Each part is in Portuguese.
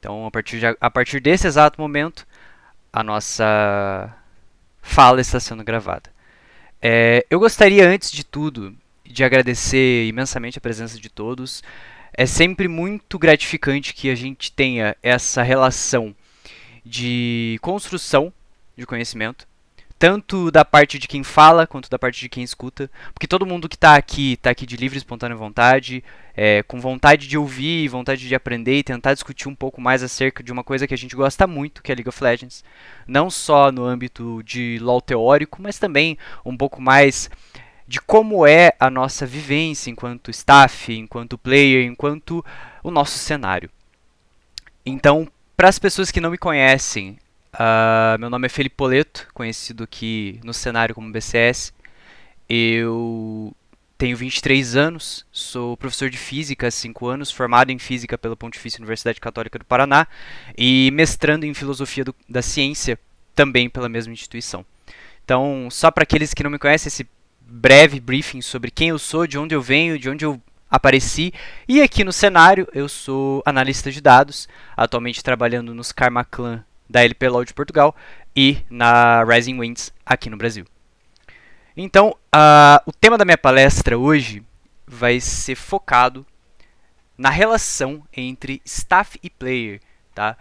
Então, a partir desse exato momento, a nossa fala está sendo gravada. Eu gostaria, antes de tudo, de agradecer imensamente a presença de todos. É sempre muito gratificante que a gente tenha essa relação de construção de conhecimento, tanto da parte de quem fala quanto da parte de quem escuta, porque todo mundo que está aqui de livre e espontânea vontade, com vontade de ouvir, vontade de aprender e tentar discutir um pouco mais acerca de uma coisa que a gente gosta muito, que é League of Legends, não só no âmbito de LoL teórico, mas também um pouco mais de como é a nossa vivência enquanto staff, enquanto player, enquanto o nosso cenário. Então, para as pessoas que não me conhecem, meu nome é Felipe Poleto, conhecido aqui no cenário como BCS. Eu tenho 23 anos, sou professor de física há 5 anos, formado em física pela Pontifícia Universidade Católica do Paraná e mestrando em filosofia da ciência também pela mesma instituição. Então, só para aqueles que não me conhecem, esse breve briefing sobre quem eu sou, de onde eu venho, de onde eu apareci. E aqui no cenário, eu sou analista de dados, atualmente trabalhando nos Karma Clan da LPLOL de Portugal e na Rising Winds aqui no Brasil. Então, o tema da minha palestra hoje vai ser focado na relação entre staff e player, tá?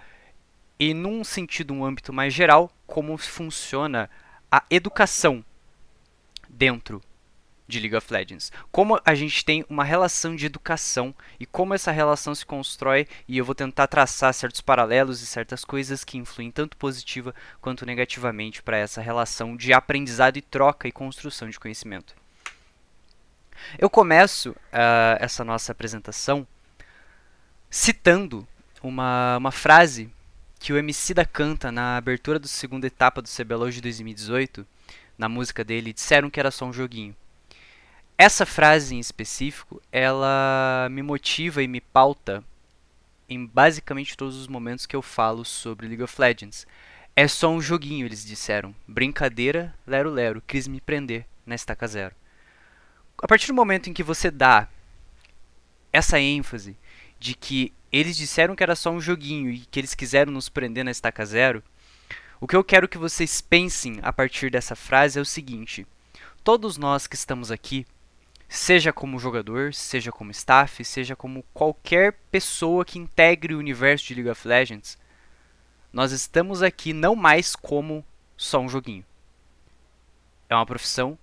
E num sentido, um âmbito mais geral, como funciona a educação dentro de League of Legends. Como a gente tem uma relação de educação e como essa relação se constrói, e eu vou tentar traçar certos paralelos e certas coisas que influem tanto positiva quanto negativamente para essa relação de aprendizado e troca e construção de conhecimento. Eu começo essa nossa apresentação citando uma frase que o Emicida canta na abertura da segunda etapa do CBLOL de 2018, na música dele, Disseram que era só um joguinho. Essa frase em específico, ela me motiva e me pauta em basicamente todos os momentos que eu falo sobre League of Legends. É só um joguinho, eles disseram. Brincadeira, lero lero, quis me prender na estaca zero. A partir do momento em que você dá essa ênfase de que eles disseram que era só um joguinho e que eles quiseram nos prender na estaca zero, o que eu quero que vocês pensem a partir dessa frase é o seguinte: todos nós que estamos aqui, seja como jogador, seja como staff, seja como qualquer pessoa que integre o universo de League of Legends, nós estamos aqui não mais como só um joguinho. É uma profissão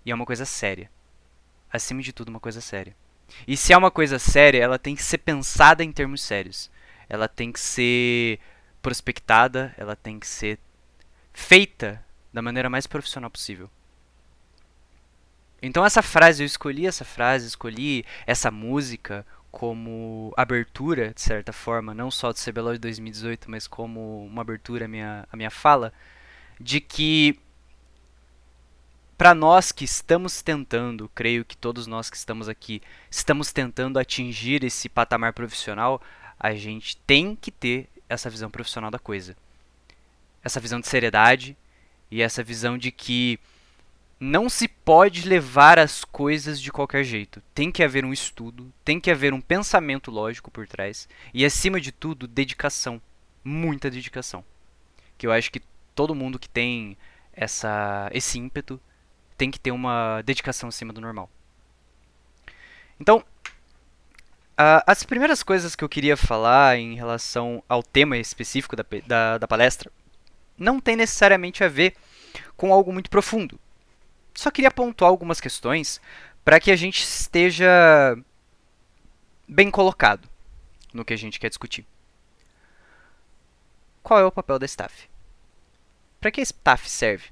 e é uma coisa séria. Acima de tudo, uma coisa séria. E se é uma coisa séria, ela tem que ser pensada em termos sérios. Ela tem que ser prospectada, ela tem que ser feita da maneira mais profissional possível. Então eu escolhi essa música como abertura, de certa forma, não só do CBLOL de 2018, mas como uma abertura à minha fala, de que para nós que estamos tentando, creio que todos nós que estamos aqui, estamos tentando atingir esse patamar profissional, a gente tem que ter essa visão profissional da coisa. Essa visão de seriedade e essa visão de que não se pode levar as coisas de qualquer jeito. Tem que haver um estudo, tem que haver um pensamento lógico por trás e, acima de tudo, dedicação. Muita dedicação. Que eu acho que todo mundo que tem esse ímpeto tem que ter uma dedicação acima do normal. Então, as primeiras coisas que eu queria falar em relação ao tema específico da palestra não tem necessariamente a ver com algo muito profundo. Só queria pontuar algumas questões para que a gente esteja bem colocado no que a gente quer discutir. Qual é o papel da staff? Para que a staff serve?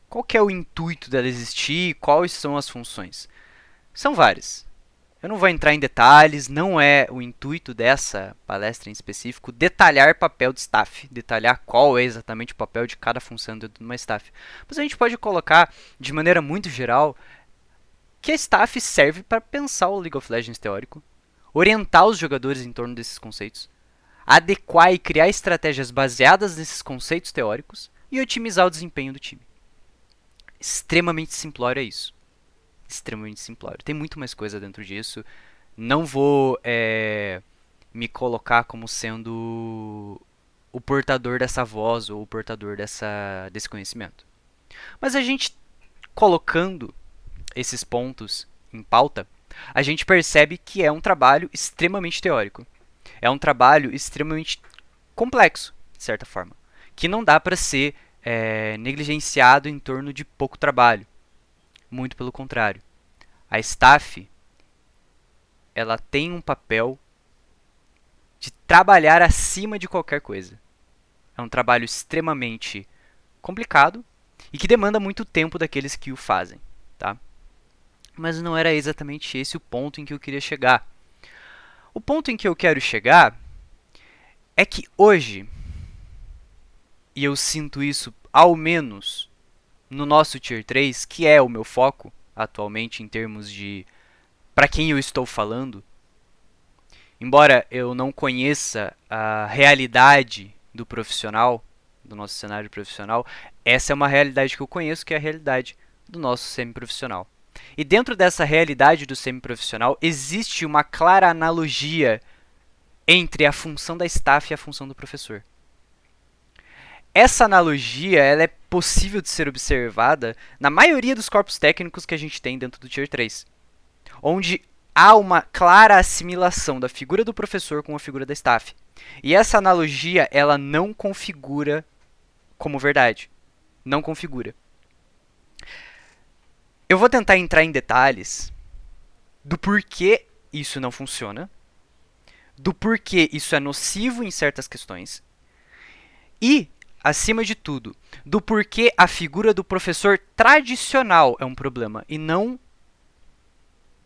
Qual que é o intuito dela existir e quais são as funções? São várias. Eu não vou entrar em detalhes, não é o intuito dessa palestra em específico detalhar papel de staff, detalhar qual é exatamente o papel de cada função dentro de uma staff. Mas a gente pode colocar de maneira muito geral que a staff serve para pensar o League of Legends teórico, orientar os jogadores em torno desses conceitos, adequar e criar estratégias baseadas nesses conceitos teóricos e otimizar o desempenho do time. Extremamente simplório é isso. Extremamente simplório. Tem muito mais coisa dentro disso. Não vou me colocar como sendo o portador dessa voz ou o portador desse conhecimento. Mas a gente colocando esses pontos em pauta, a gente percebe que é um trabalho extremamente teórico. É um trabalho extremamente complexo, de certa forma, que não dá para ser negligenciado em torno de pouco trabalho. Muito pelo contrário. A staff ela tem um papel de trabalhar acima de qualquer coisa. É um trabalho extremamente complicado e que demanda muito tempo daqueles que o fazem, tá? Mas não era exatamente esse o ponto em que eu queria chegar. O ponto em que eu quero chegar é que hoje, e eu sinto isso ao menos no nosso Tier 3, que é o meu foco atualmente em termos de para quem eu estou falando, embora eu não conheça a realidade do profissional, do nosso cenário profissional, essa é uma realidade que eu conheço, que é a realidade do nosso semiprofissional. E dentro dessa realidade do semiprofissional existe uma clara analogia entre a função da staff e a função do professor. Essa analogia ela é possível de ser observada na maioria dos corpos técnicos que a gente tem dentro do Tier 3, onde há uma clara assimilação da figura do professor com a figura da staff. E essa analogia ela não configura como verdade. Não configura. Eu vou tentar entrar em detalhes do porquê isso não funciona, do porquê isso é nocivo em certas questões e, acima de tudo, do porquê a figura do professor tradicional é um problema e não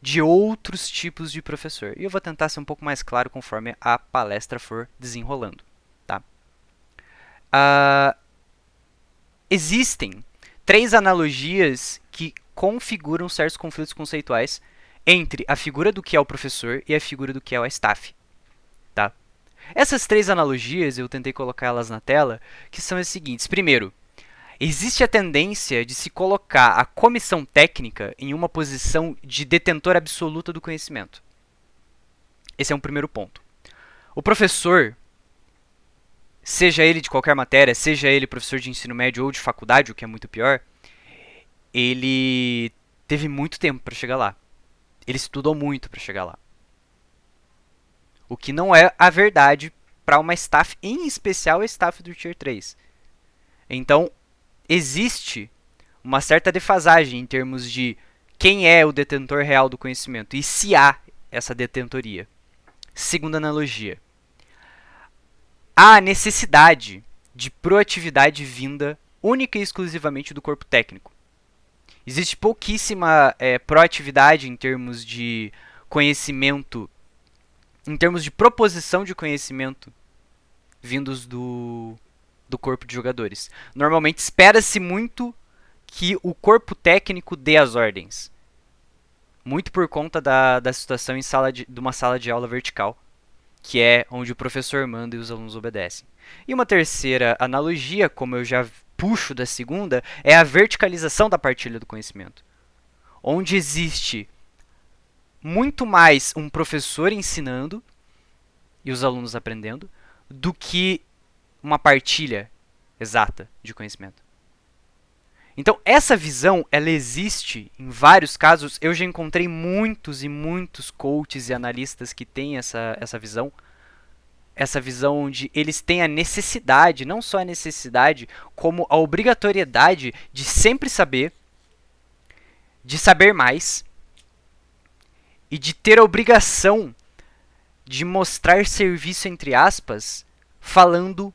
de outros tipos de professor. E eu vou tentar ser um pouco mais claro conforme a palestra for desenrolando. Tá? Existem 3 analogias que configuram certos conflitos conceituais entre a figura do que é o professor e a figura do que é o staff. Tá? Essas 3 analogias, eu tentei colocar elas na tela, que são as seguintes. Primeiro, existe a tendência de se colocar a comissão técnica em uma posição de detentor absoluta do conhecimento. Esse é um primeiro ponto. O professor, seja ele de qualquer matéria, seja ele professor de ensino médio ou de faculdade, o que é muito pior, ele teve muito tempo para chegar lá. Ele estudou muito para chegar lá. O que não é a verdade para uma staff, em especial a staff do Tier 3. Então, existe uma certa defasagem em termos de quem é o detentor real do conhecimento e se há essa detentoria. Segunda analogia. Há a necessidade de proatividade vinda única e exclusivamente do corpo técnico. Existe pouquíssima proatividade em termos de conhecimento, em termos de proposição de conhecimento vindos do corpo de jogadores. Normalmente espera-se muito que o corpo técnico dê as ordens. Muito por conta da situação de uma sala de aula vertical, que é onde o professor manda e os alunos obedecem. E uma terceira analogia, como eu já puxo da segunda, é a verticalização da partilha do conhecimento, onde existe muito mais um professor ensinando e os alunos aprendendo do que uma partilha exata de conhecimento. Então, essa visão, ela existe em vários casos. Eu já encontrei muitos e muitos coaches e analistas que têm essa visão. Essa visão onde eles têm a necessidade, não só a necessidade, como a obrigatoriedade de sempre saber, de saber mais e de ter a obrigação de mostrar serviço, entre aspas, falando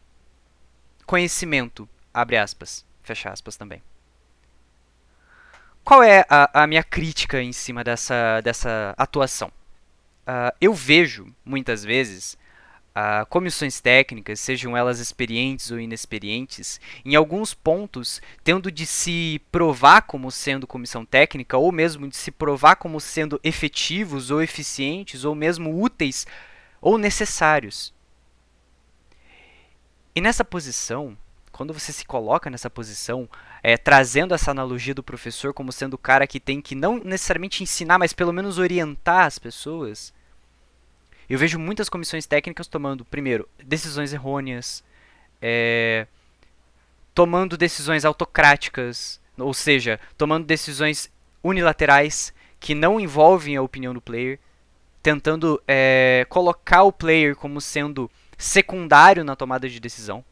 conhecimento, abre aspas, fecha aspas também. Qual é a minha crítica em cima dessa atuação? Eu vejo, muitas vezes, comissões técnicas, sejam elas experientes ou inexperientes, em alguns pontos, tendo de se provar como sendo comissão técnica, ou mesmo de se provar como sendo efetivos ou eficientes, ou mesmo úteis ou necessários. E nessa posição, quando você se coloca nessa posição, trazendo essa analogia do professor como sendo o cara que tem que não necessariamente ensinar, mas pelo menos orientar as pessoas, Eu vejo muitas comissões técnicas tomando, primeiro, decisões errôneas, tomando decisões autocráticas, ou seja, tomando decisões unilaterais que não envolvem a opinião do player, tentando colocar o player como sendo secundário na tomada de decisão.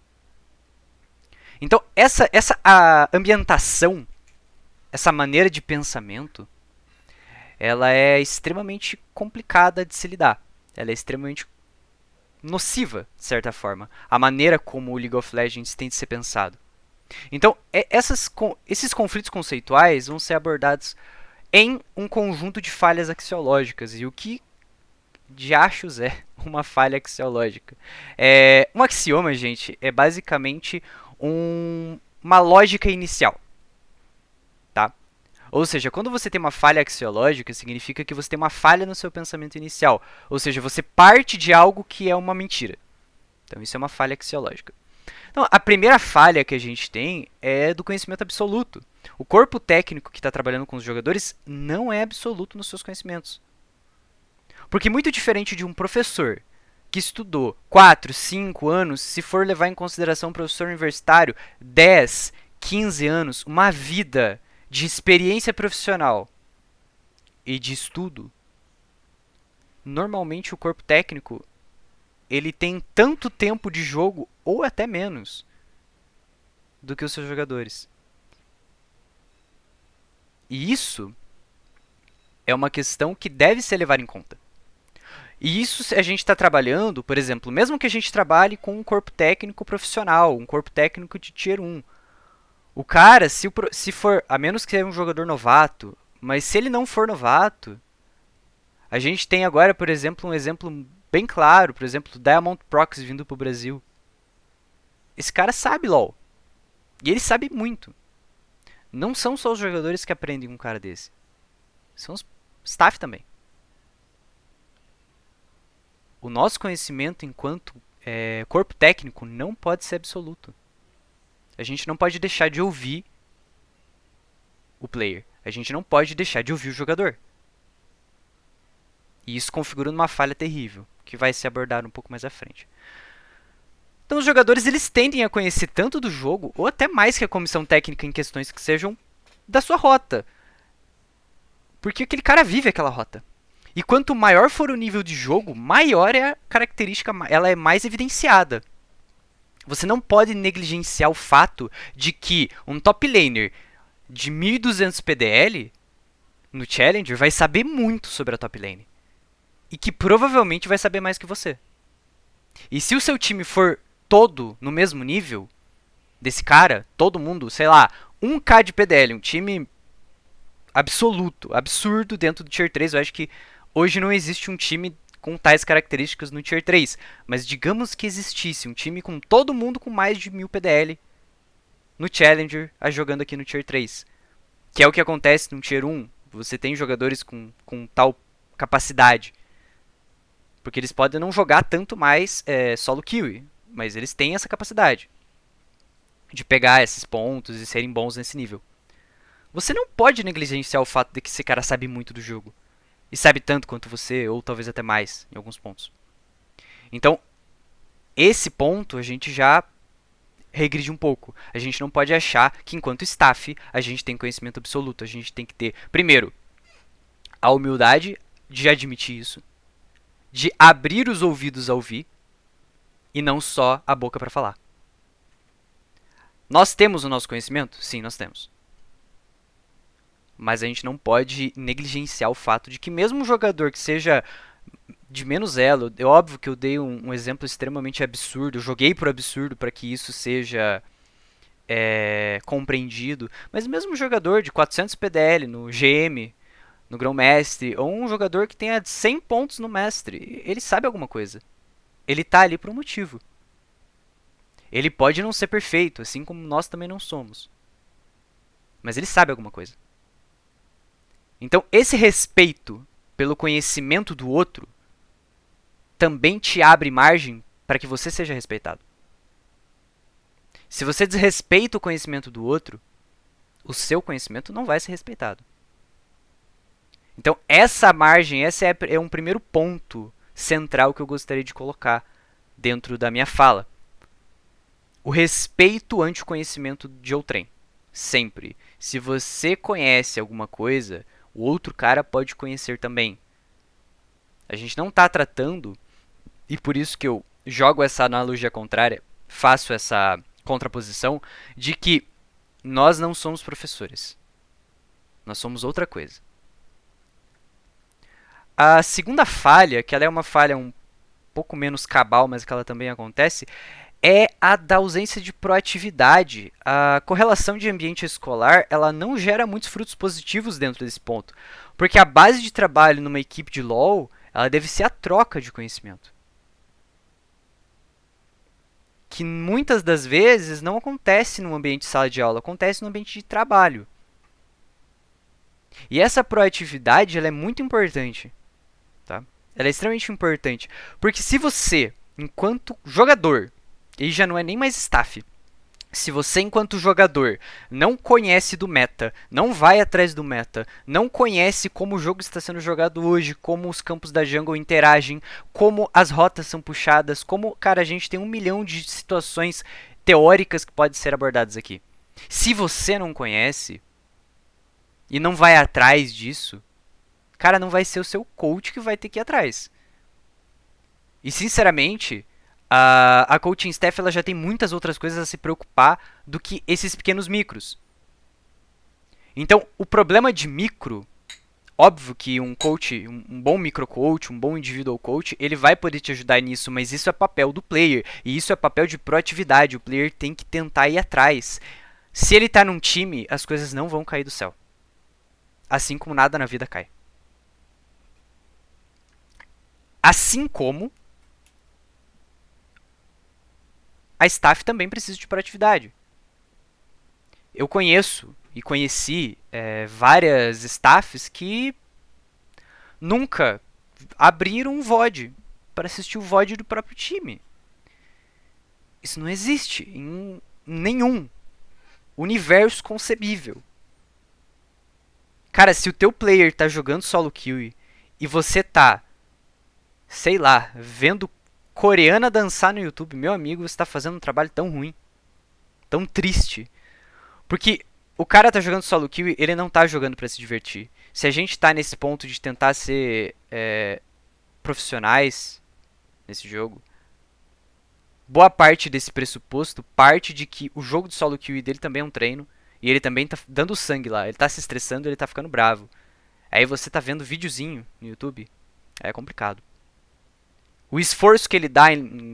Então, essa a ambientação, essa maneira de pensamento, ela é extremamente complicada de se lidar. Ela é extremamente nociva, de certa forma, a maneira como o League of Legends tem de ser pensado. Então, esses conflitos conceituais vão ser abordados em um conjunto de falhas axiológicas. E o que diachos é uma falha axiológica? Um axioma, gente, é basicamente uma lógica inicial. Tá? Ou seja, quando você tem uma falha axiológica, significa que você tem uma falha no seu pensamento inicial. Ou seja, você parte de algo que é uma mentira. Então, isso é uma falha axiológica. Então, a primeira falha que a gente tem é do conhecimento absoluto. O corpo técnico que está trabalhando com os jogadores não é absoluto nos seus conhecimentos. Porque muito diferente de um professor que estudou 4, 5 anos, se for levar em consideração um professor universitário, 10, 15 anos, uma vida de experiência profissional e de estudo, normalmente o corpo técnico ele tem tanto tempo de jogo, ou até menos, do que os seus jogadores. E isso é uma questão que deve ser levada em conta. E isso a gente está trabalhando, por exemplo, mesmo que a gente trabalhe com um corpo técnico profissional, um corpo técnico de Tier 1. O cara, se for, a menos que seja um jogador novato, mas se ele não for novato, a gente tem agora, por exemplo, um exemplo bem claro, por exemplo, o Diamond Proxy vindo pro Brasil. Esse cara sabe LoL. E ele sabe muito. Não são só os jogadores que aprendem com um cara desse. São os staff também. O nosso conhecimento enquanto corpo técnico não pode ser absoluto. A gente não pode deixar de ouvir o player. A gente não pode deixar de ouvir o jogador. E isso configura uma falha terrível, que vai ser abordado um pouco mais à frente. Então os jogadores eles tendem a conhecer tanto do jogo, ou até mais que a comissão técnica em questões que sejam da sua rota. Porque aquele cara vive aquela rota. E quanto maior for o nível de jogo, maior é a característica, ela é mais evidenciada. Você não pode negligenciar o fato de que um top laner de 1200 PDL no Challenger vai saber muito sobre a top lane. E que provavelmente vai saber mais que você. E se o seu time for todo no mesmo nível desse cara, todo mundo, sei lá, 1k de PDL, um time absoluto, absurdo dentro do Tier 3, eu acho que hoje não existe um time com tais características no Tier 3, mas digamos que existisse um time com todo mundo com mais de 1000 PDL no Challenger jogando aqui no Tier 3, que é o que acontece no Tier 1, você tem jogadores com tal capacidade, porque eles podem não jogar tanto mais solo kill, mas eles têm essa capacidade de pegar esses pontos e serem bons nesse nível. Você não pode negligenciar o fato de que esse cara sabe muito do jogo. E sabe tanto quanto você, ou talvez até mais, em alguns pontos. Então, esse ponto a gente já regride um pouco. A gente não pode achar que enquanto staff a gente tem conhecimento absoluto. A gente tem que ter, primeiro, a humildade de admitir isso, de abrir os ouvidos a ouvir, e não só a boca para falar. Nós temos o nosso conhecimento? Sim, nós temos. Mas a gente não pode negligenciar o fato de que mesmo um jogador que seja de menos elo, é óbvio que eu dei um exemplo extremamente absurdo, eu joguei por absurdo para que isso seja compreendido, mas mesmo um jogador de 400 PDL no GM, no Grão-Mestre, ou um jogador que tenha 100 pontos no Mestre, ele sabe alguma coisa. Ele tá ali por um motivo. Ele pode não ser perfeito, assim como nós também não somos. Mas ele sabe alguma coisa. Então, esse respeito pelo conhecimento do outro também te abre margem para que você seja respeitado. Se você desrespeita o conhecimento do outro, o seu conhecimento não vai ser respeitado. Então, essa margem, esse é um primeiro ponto central que eu gostaria de colocar dentro da minha fala. O respeito ante o conhecimento de outrem. Sempre. Se você conhece alguma coisa, o outro cara pode conhecer também. A gente não está tratando, e por isso que eu jogo essa analogia contrária, faço essa contraposição, de que nós não somos professores. Nós somos outra coisa. A segunda falha, que ela é uma falha um pouco menos cabal, mas que ela também acontece, é a da ausência de proatividade. A correlação de ambiente escolar, ela não gera muitos frutos positivos dentro desse ponto, porque a base de trabalho numa equipe de LoL, ela deve ser a troca de conhecimento, que muitas das vezes não acontece no ambiente de sala de aula, acontece no ambiente de trabalho. E essa proatividade, ela é muito importante, tá? Ela é extremamente importante, porque se você, enquanto jogador, e já não é nem mais staff, se você, enquanto jogador, não conhece do meta, não vai atrás do meta, não conhece como o jogo está sendo jogado hoje, como os campos da jungle interagem, como as rotas são puxadas, como, cara, a gente tem 1 milhão de situações teóricas que podem ser abordadas aqui. Se você não conhece e não vai atrás disso, cara, não vai ser o seu coach que vai ter que ir atrás. E, sinceramente, a coaching staff ela já tem muitas outras coisas a se preocupar do que esses pequenos micros. Então, o problema de micro, óbvio que um coach, um bom micro coach, um bom individual coach, ele vai poder te ajudar nisso, mas isso é papel do player, e isso é papel de proatividade, o player tem que tentar ir atrás. Se ele tá num time, as coisas não vão cair do céu. Assim como nada na vida cai. Assim como a staff também precisa de proatividade. Eu conheço e conheci várias staffs que nunca abriram um VOD para assistir o VOD do próprio time. Isso não existe em nenhum universo concebível. Cara, se o teu player tá jogando solo kill e você tá, sei lá, vendo coreana dançar no YouTube, meu amigo, você tá fazendo um trabalho tão ruim, tão triste. Porque o cara tá jogando solo kill e ele não tá jogando pra se divertir. Se a gente tá nesse ponto de tentar ser profissionais nesse jogo, boa parte desse pressuposto parte de que o jogo de solo kill dele também é um treino. E ele também tá dando sangue lá. Ele tá se estressando, ele tá ficando bravo. Aí você tá vendo videozinho no YouTube. É complicado. O esforço que ele dá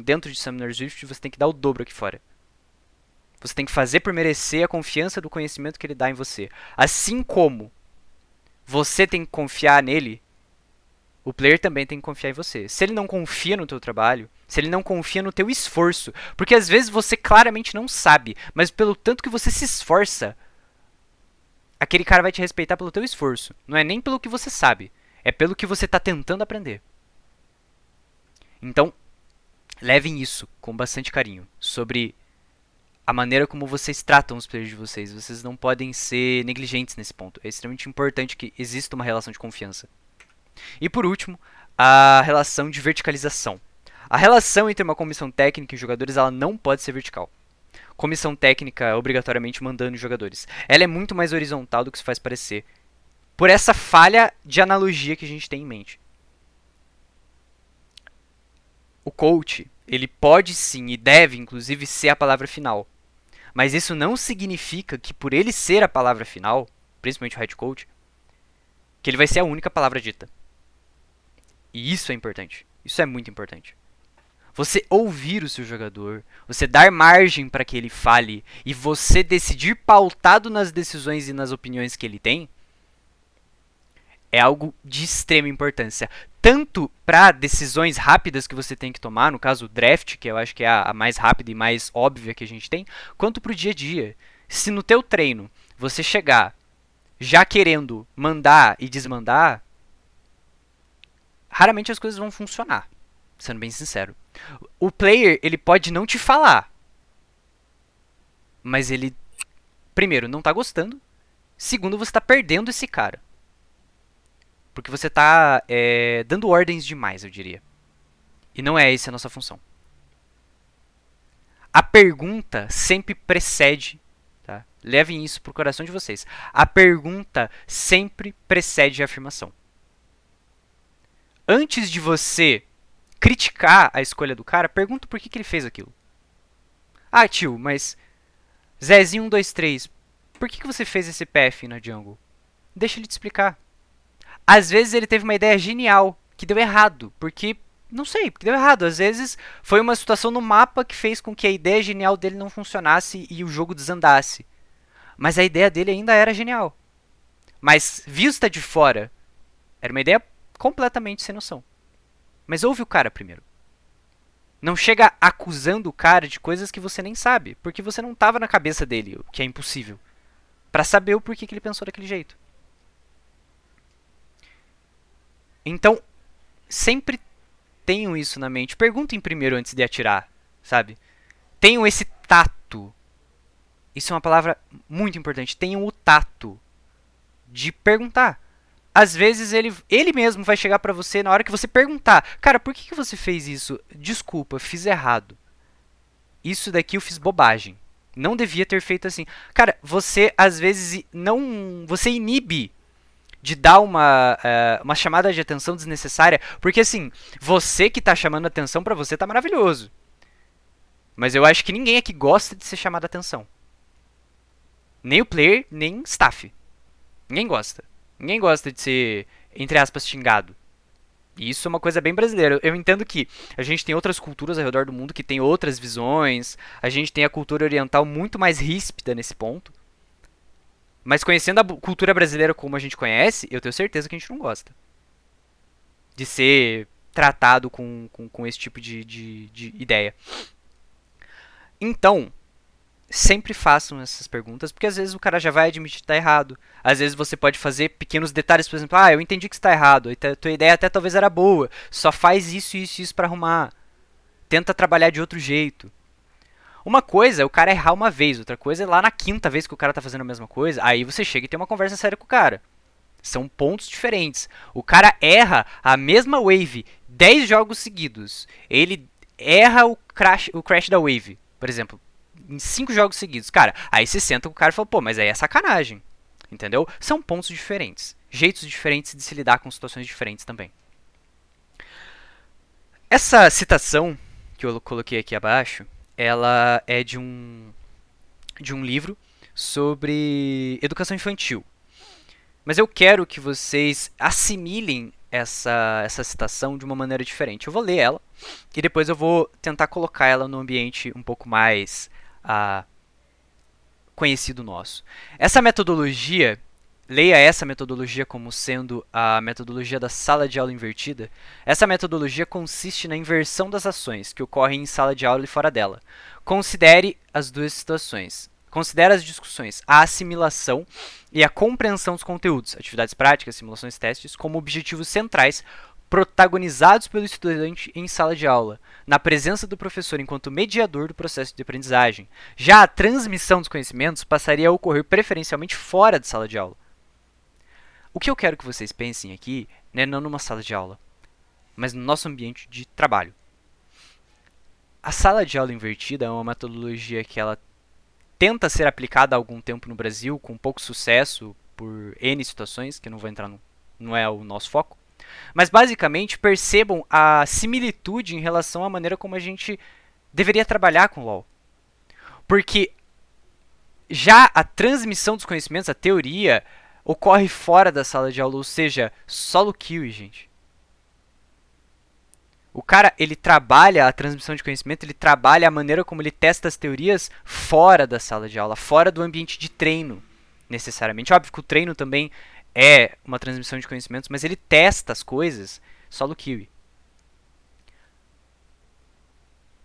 dentro de Summoner's Rift, você tem que dar o dobro aqui fora. Você tem que fazer por merecer a confiança do conhecimento que ele dá em você. Assim como você tem que confiar nele, o player também tem que confiar em você. Se ele não confia no teu trabalho, se ele não confia no teu esforço, porque às vezes você claramente não sabe, mas pelo tanto que você se esforça, aquele cara vai te respeitar pelo teu esforço. Não é nem pelo que você sabe, é pelo que você está tentando aprender. Então, levem isso com bastante carinho, sobre a maneira como vocês tratam os players de vocês. Vocês não podem ser negligentes nesse ponto. É extremamente importante que exista uma relação de confiança. E por último, a relação de verticalização. A relação entre uma comissão técnica e jogadores ela não pode ser vertical. Comissão técnica obrigatoriamente mandando os jogadores. Ela é muito mais horizontal do que se faz parecer. Por essa falha de analogia que a gente tem em mente. O coach, ele pode sim e deve inclusive ser a palavra final. Mas isso não significa que por ele ser a palavra final, principalmente o head coach, que ele vai ser a única palavra dita. E isso é importante. Isso é muito importante. Você ouvir o seu jogador, você dar margem para que ele fale e você decidir pautado nas decisões e nas opiniões que ele tem, é algo de extrema importância. Tanto para decisões rápidas que você tem que tomar, no caso o draft, que eu acho que é a mais rápida e mais óbvia que a gente tem, quanto para o dia a dia. Se no teu treino você chegar já querendo mandar e desmandar, raramente as coisas vão funcionar, sendo bem sincero. O player, ele pode não te falar, mas ele, primeiro, não tá gostando, segundo, você tá perdendo esse cara. Porque você tá dando ordens demais, eu diria. E não é essa a nossa função. A pergunta sempre precede, tá? Levem isso pro coração de vocês. A pergunta sempre precede a afirmação. Antes de você criticar a escolha do cara, pergunta por que ele fez aquilo. Ah, tio, mas Zezinho 123, por que você fez esse path na jungle? Deixa ele te explicar. Às vezes ele teve uma ideia genial que deu errado, porque não sei, porque deu errado. Às vezes foi uma situação no mapa que fez com que a ideia genial dele não funcionasse e o jogo desandasse. Mas a ideia dele ainda era genial. Mas vista de fora, era uma ideia completamente sem noção. Mas ouve o cara primeiro. Não chega acusando o cara de coisas que você nem sabe, porque você não estava na cabeça dele, o que é impossível, para saber o porquê que ele pensou daquele jeito. Então, sempre tenham isso na mente. Perguntem primeiro antes de atirar, sabe? Tenham esse tato. Isso é uma palavra muito importante. Tenham o tato de perguntar. Às vezes ele mesmo vai chegar pra você na hora que você perguntar. Cara, por que você fez isso? Desculpa, fiz errado. Isso daqui eu fiz bobagem. Não devia ter feito assim. Cara, você às vezes não... Você inibe de dar uma chamada de atenção desnecessária. Porque assim, você que tá chamando atenção pra você tá maravilhoso. Mas eu acho que ninguém aqui gosta de ser chamado a atenção. Nem o player, nem staff. Ninguém gosta. Ninguém gosta de ser, entre aspas, xingado. E isso é uma coisa bem brasileira. Eu entendo que a gente tem outras culturas ao redor do mundo que tem outras visões. A gente tem a cultura oriental muito mais ríspida nesse ponto. Mas conhecendo a cultura brasileira como a gente conhece, eu tenho certeza que a gente não gosta de ser tratado com esse tipo de ideia. Então, sempre façam essas perguntas, porque às vezes o cara já vai admitir que está errado. Às vezes você pode fazer pequenos detalhes, por exemplo, eu entendi que está errado, a tua ideia até talvez era boa, só faz isso, isso, isso para arrumar. Tenta trabalhar de outro jeito. Uma coisa é o cara errar uma vez, outra coisa é lá na quinta vez que o cara tá fazendo a mesma coisa, aí você chega e tem uma conversa séria com o cara. São pontos diferentes. O cara erra a mesma wave 10 jogos seguidos. Ele erra o crash da wave, por exemplo, em 5 jogos seguidos. Cara, aí você senta com o cara e fala, pô, mas aí é sacanagem. Entendeu? São pontos diferentes. Jeitos diferentes de se lidar com situações diferentes também. Essa citação que eu coloquei aqui abaixo, ela é de um livro sobre educação infantil. Mas eu quero que vocês assimilem essa citação de uma maneira diferente. Eu vou ler ela e depois eu vou tentar colocar ela no ambiente um pouco mais conhecido nosso. Essa metodologia, leia essa metodologia como sendo a metodologia da sala de aula invertida. Essa metodologia consiste na inversão das ações que ocorrem em sala de aula e fora dela. Considere as duas situações. Considere as discussões, a assimilação e a compreensão dos conteúdos, atividades práticas, simulações, testes, como objetivos centrais protagonizados pelo estudante em sala de aula, na presença do professor enquanto mediador do processo de aprendizagem. Já a transmissão dos conhecimentos passaria a ocorrer preferencialmente fora de sala de aula. O que eu quero que vocês pensem aqui, não numa sala de aula, mas no nosso ambiente de trabalho. A sala de aula invertida é uma metodologia que ela tenta ser aplicada há algum tempo no Brasil, com pouco sucesso, por N situações, que eu não vou entrar não é o nosso foco. Mas basicamente percebam a similitude em relação à maneira como a gente deveria trabalhar com LoL. Porque já a transmissão dos conhecimentos, a teoria, ocorre fora da sala de aula, ou seja, solo kill, gente. O cara, ele trabalha a transmissão de conhecimento, ele trabalha a maneira como ele testa as teorias fora da sala de aula, fora do ambiente de treino, necessariamente. Óbvio que o treino também é uma transmissão de conhecimentos, mas ele testa as coisas solo kill.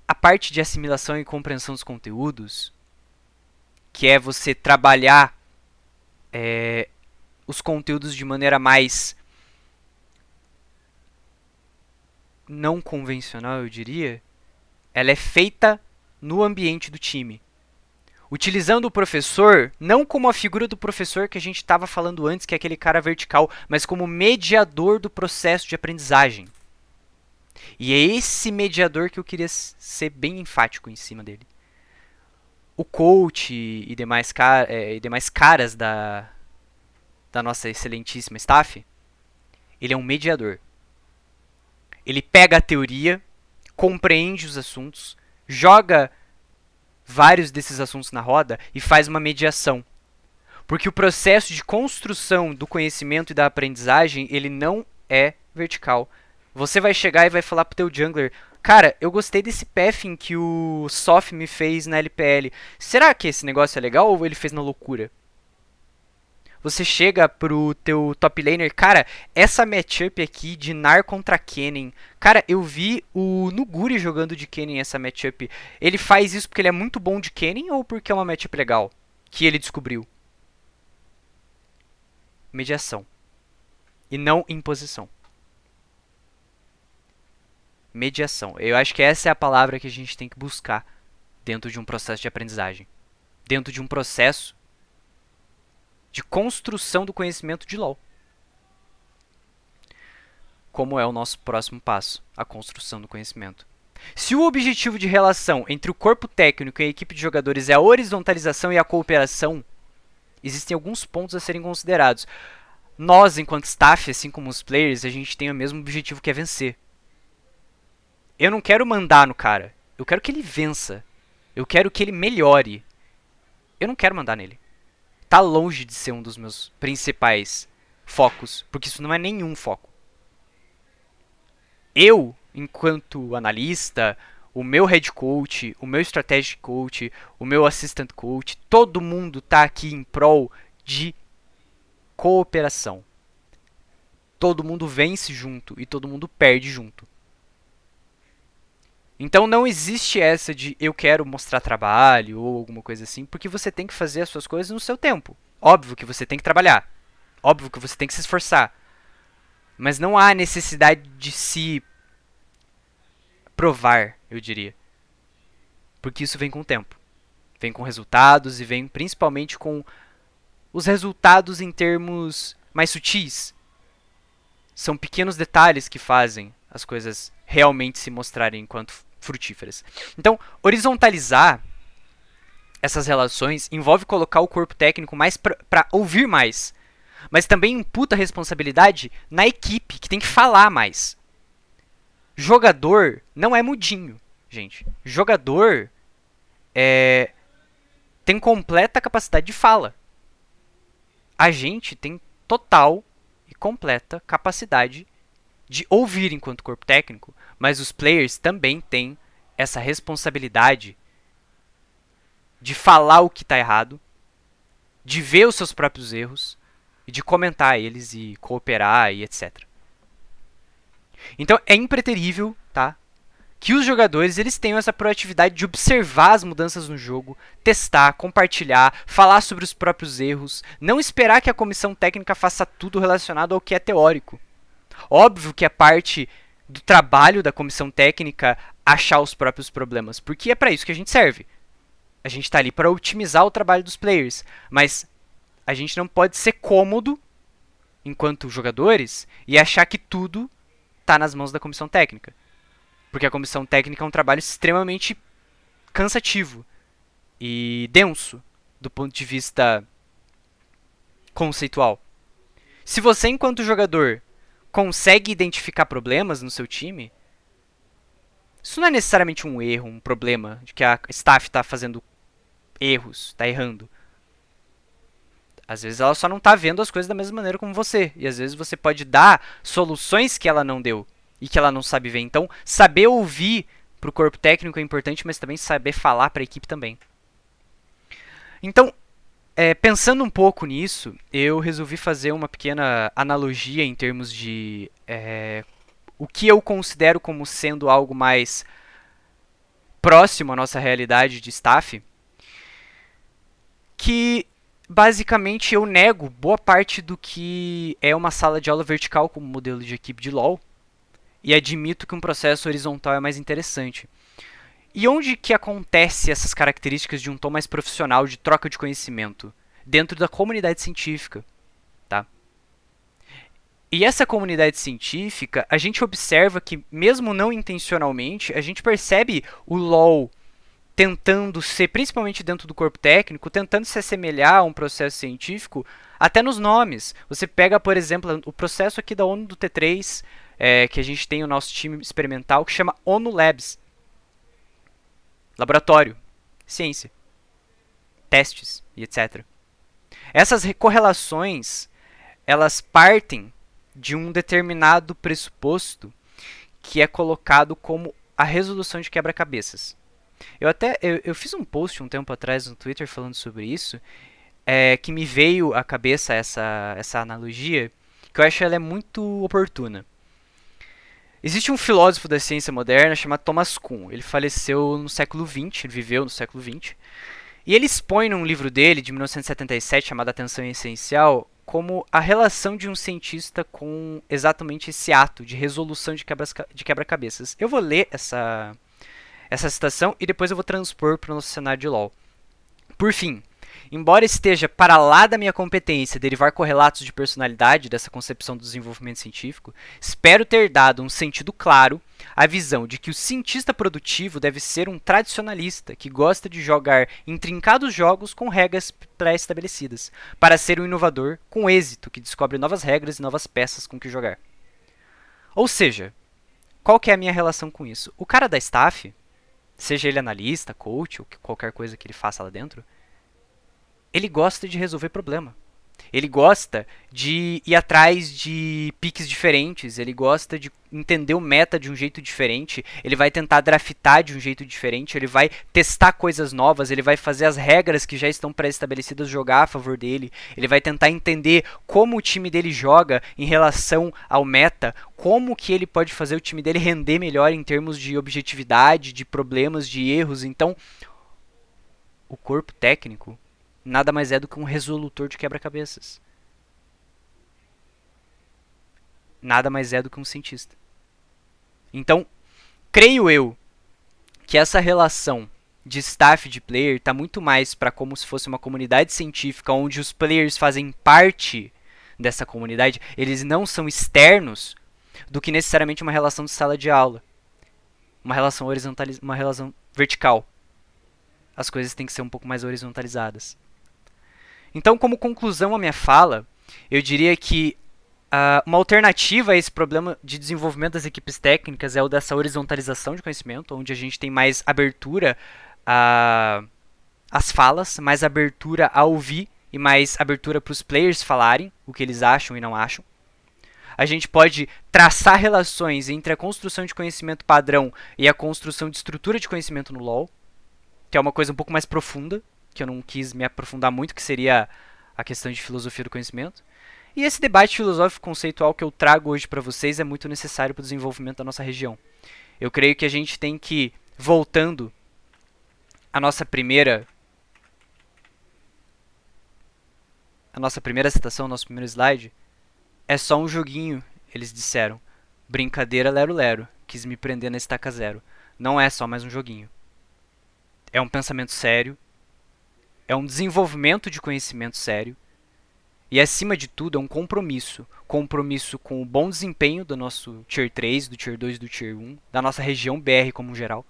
A parte de assimilação e compreensão dos conteúdos, que é você trabalhar os conteúdos de maneira mais não convencional, eu diria, ela é feita no ambiente do time. Utilizando o professor, não como a figura do professor que a gente estava falando antes, que é aquele cara vertical, mas como mediador do processo de aprendizagem. E é esse mediador que eu queria ser bem enfático em cima dele. O coach e demais caras da nossa excelentíssima staff, ele é um mediador. Ele pega a teoria, compreende os assuntos, joga vários desses assuntos na roda e faz uma mediação. Porque o processo de construção do conhecimento e da aprendizagem, ele não é vertical. Você vai chegar e vai falar pro teu jungler, cara, eu gostei desse pathing que o Sof me fez na LPL. Será que esse negócio é legal ou ele fez na loucura? Você chega pro teu top laner, cara, essa matchup aqui de Nar contra Kennen, cara, eu vi o Nuguri jogando de Kennen essa matchup. Ele faz isso porque ele é muito bom de Kennen ou porque é uma matchup legal? Que ele descobriu. Mediação. E não imposição. Mediação. Eu acho que essa é a palavra que a gente tem que buscar dentro de um processo de aprendizagem. Dentro de um processo de construção do conhecimento de LoL. Como é o nosso próximo passo, a construção do conhecimento. Se o objetivo de relação entre o corpo técnico e a equipe de jogadores é a horizontalização e a cooperação, existem alguns pontos a serem considerados. Nós, enquanto staff, assim como os players, a gente tem o mesmo objetivo, que é vencer. Eu não quero mandar no cara. Eu quero que ele vença. Eu quero que ele melhore. Eu não quero mandar nele. Tá longe de ser um dos meus principais focos, porque isso não é nenhum foco. Eu, enquanto analista, o meu head coach, o meu strategic coach, o meu assistant coach, todo mundo tá aqui em prol de cooperação. Todo mundo vence junto e todo mundo perde junto. Então não existe essa de eu quero mostrar trabalho ou alguma coisa assim, porque você tem que fazer as suas coisas no seu tempo. Óbvio que você tem que trabalhar. Óbvio que você tem que se esforçar. Mas não há necessidade de se provar, eu diria. Porque isso vem com o tempo. Vem com resultados e vem principalmente com os resultados em termos mais sutis. São pequenos detalhes que fazem as coisas realmente se mostrarem enquanto frutíferas. Então, horizontalizar essas relações envolve colocar o corpo técnico mais para ouvir mais, mas também imputa a responsabilidade na equipe, que tem que falar mais. Jogador não é mudinho, gente. Jogador tem completa capacidade de fala. A gente tem total e completa capacidade de ouvir enquanto corpo técnico, mas os players também têm essa responsabilidade de falar o que está errado, de ver os seus próprios erros e de comentar eles e cooperar e etc. Então é impreterível, tá, que os jogadores eles tenham essa proatividade de observar as mudanças no jogo, testar, compartilhar, falar sobre os próprios erros, não esperar que a comissão técnica faça tudo relacionado ao que é teórico. Óbvio que é parte do trabalho da comissão técnica achar os próprios problemas, porque é para isso que a gente serve. A gente está ali para otimizar o trabalho dos players, mas a gente não pode ser cômodo enquanto jogadores e achar que tudo está nas mãos da comissão técnica. Porque a comissão técnica é um trabalho extremamente cansativo e denso do ponto de vista conceitual. Se você, enquanto jogador, consegue identificar problemas no seu time, isso não é necessariamente um erro, um problema, de que a staff está fazendo erros, está errando. Às vezes ela só não está vendo as coisas da mesma maneira como você. E às vezes você pode dar soluções que ela não deu e que ela não sabe ver. Então, saber ouvir para o corpo técnico é importante, mas também saber falar para a equipe também. Então, pensando um pouco nisso, eu resolvi fazer uma pequena analogia em termos de o que eu considero como sendo algo mais próximo à nossa realidade de staff, que basicamente eu nego boa parte do que é uma sala de aula vertical como modelo de equipe de LoL e admito que um processo horizontal é mais interessante. E onde que acontece essas características de um tom mais profissional de troca de conhecimento? Dentro da comunidade científica, tá? E essa comunidade científica, a gente observa que, mesmo não intencionalmente, a gente percebe o LoL tentando ser, principalmente dentro do corpo técnico, tentando se assemelhar a um processo científico, até nos nomes. Você pega, por exemplo, o processo aqui da ONU do T3, que a gente tem o nosso time experimental, que chama ONU Labs. Laboratório, ciência, testes e etc. Essas correlações, elas partem de um determinado pressuposto que é colocado como a resolução de quebra-cabeças. Eu fiz um post um tempo atrás no Twitter falando sobre isso, que me veio à cabeça essa analogia, que eu acho ela é muito oportuna. Existe um filósofo da ciência moderna chamado Thomas Kuhn. Ele faleceu no século XX, ele viveu no século XX. E ele expõe num livro dele, de 1977, chamado Atenção Essencial, como a relação de um cientista com exatamente esse ato de resolução de quebra-cabeças. Eu vou ler essa citação e depois eu vou transpor para o nosso cenário de LoL. Por fim, embora esteja para lá da minha competência derivar correlatos de personalidade dessa concepção do desenvolvimento científico, espero ter dado um sentido claro à visão de que o cientista produtivo deve ser um tradicionalista que gosta de jogar intrincados jogos com regras pré-estabelecidas, para ser um inovador com êxito que descobre novas regras e novas peças com que jogar. Ou seja, qual que é a minha relação com isso? O cara da staff, seja ele analista, coach ou qualquer coisa que ele faça lá dentro, ele gosta de resolver problema. Ele gosta de ir atrás de piques diferentes, ele gosta de entender o meta de um jeito diferente, ele vai tentar draftar de um jeito diferente, ele vai testar coisas novas, ele vai fazer as regras que já estão pré-estabelecidas jogar a favor dele, ele vai tentar entender como o time dele joga em relação ao meta, como que ele pode fazer o time dele render melhor em termos de objetividade, de problemas, de erros. Então, o corpo técnico nada mais é do que um resolutor de quebra-cabeças. Nada mais é do que um cientista. Então, creio eu que essa relação de staff de player está muito mais para como se fosse uma comunidade científica onde os players fazem parte dessa comunidade, eles não são externos, do que necessariamente uma relação de sala de aula. Uma relação uma relação vertical. As coisas têm que ser um pouco mais horizontalizadas. Então, como conclusão à minha fala, eu diria que uma alternativa a esse problema de desenvolvimento das equipes técnicas é o dessa horizontalização de conhecimento, onde a gente tem mais abertura às falas, mais abertura a ouvir e mais abertura para os players falarem o que eles acham e não acham. A gente pode traçar relações entre a construção de conhecimento padrão e a construção de estrutura de conhecimento no LoL, que é uma coisa um pouco mais profunda, que eu não quis me aprofundar muito, que seria a questão de filosofia do conhecimento. E esse debate filosófico conceitual que eu trago hoje para vocês é muito necessário para o desenvolvimento da nossa região. Eu creio que a gente tem que, voltando à nossa primeira citação, nosso primeiro slide, é só um joguinho, eles disseram. Brincadeira lero-lero, quis me prender na estaca zero. Não é só mais um joguinho. É um pensamento sério, é um desenvolvimento de conhecimento sério e, acima de tudo, é um compromisso. Compromisso com o bom desempenho do nosso Tier 3, do Tier 2 e do Tier 1, da nossa região BR como geral.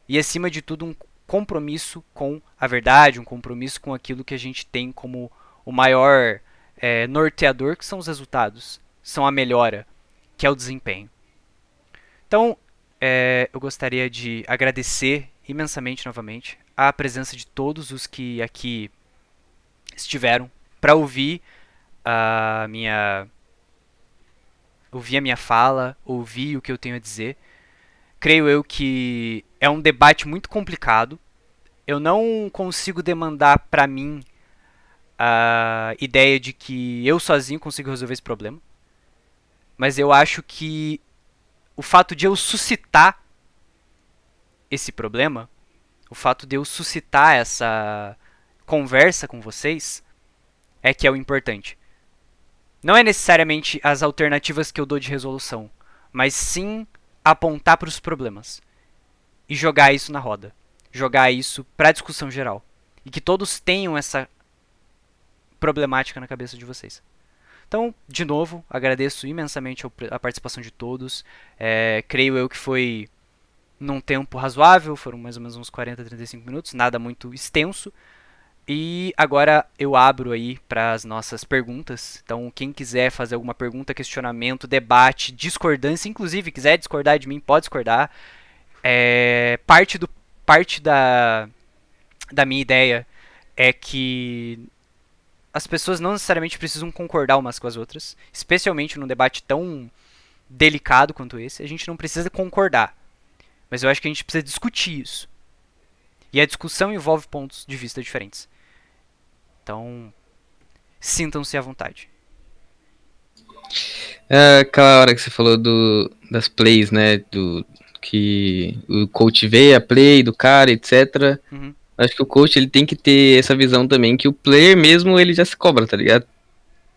E, acima de tudo, um compromisso com a verdade, um compromisso com aquilo que a gente tem como o maior norteador, que são os resultados, são a melhora, que é o desempenho. Então, eu gostaria de agradecer imensamente novamente a presença de todos os que aqui estiveram para ouvir a minha fala, ouvir o que eu tenho a dizer. Creio eu que é um debate muito complicado. Eu não consigo demandar para mim a ideia de que eu sozinho consigo resolver esse problema. Mas eu acho que o fato de eu suscitar esse problema, o fato de eu suscitar essa conversa com vocês, é que é o importante. Não é necessariamente as alternativas que eu dou de resolução, mas sim apontar para os problemas e jogar isso na roda. Jogar isso para discussão geral. E que todos tenham essa problemática na cabeça de vocês. Então, de novo, agradeço imensamente a participação de todos. Creio eu que foi num tempo razoável, foram mais ou menos uns 40, 35 minutos, nada muito extenso. E agora eu abro aí para as nossas perguntas. Então, quem quiser fazer alguma pergunta, questionamento, debate, discordância, inclusive quiser discordar de mim, pode discordar. Parte da minha ideia é que as pessoas não necessariamente precisam concordar umas com as outras, especialmente num debate tão delicado quanto esse. A gente não precisa concordar, mas eu acho que a gente precisa discutir isso. E a discussão envolve pontos de vista diferentes. Então, sintam-se à vontade. Aquela hora que você falou das plays, né? Que o coach vê a play do cara, etc. Uhum. Acho que o coach ele tem que ter essa visão também, que o player mesmo ele já se cobra, tá ligado?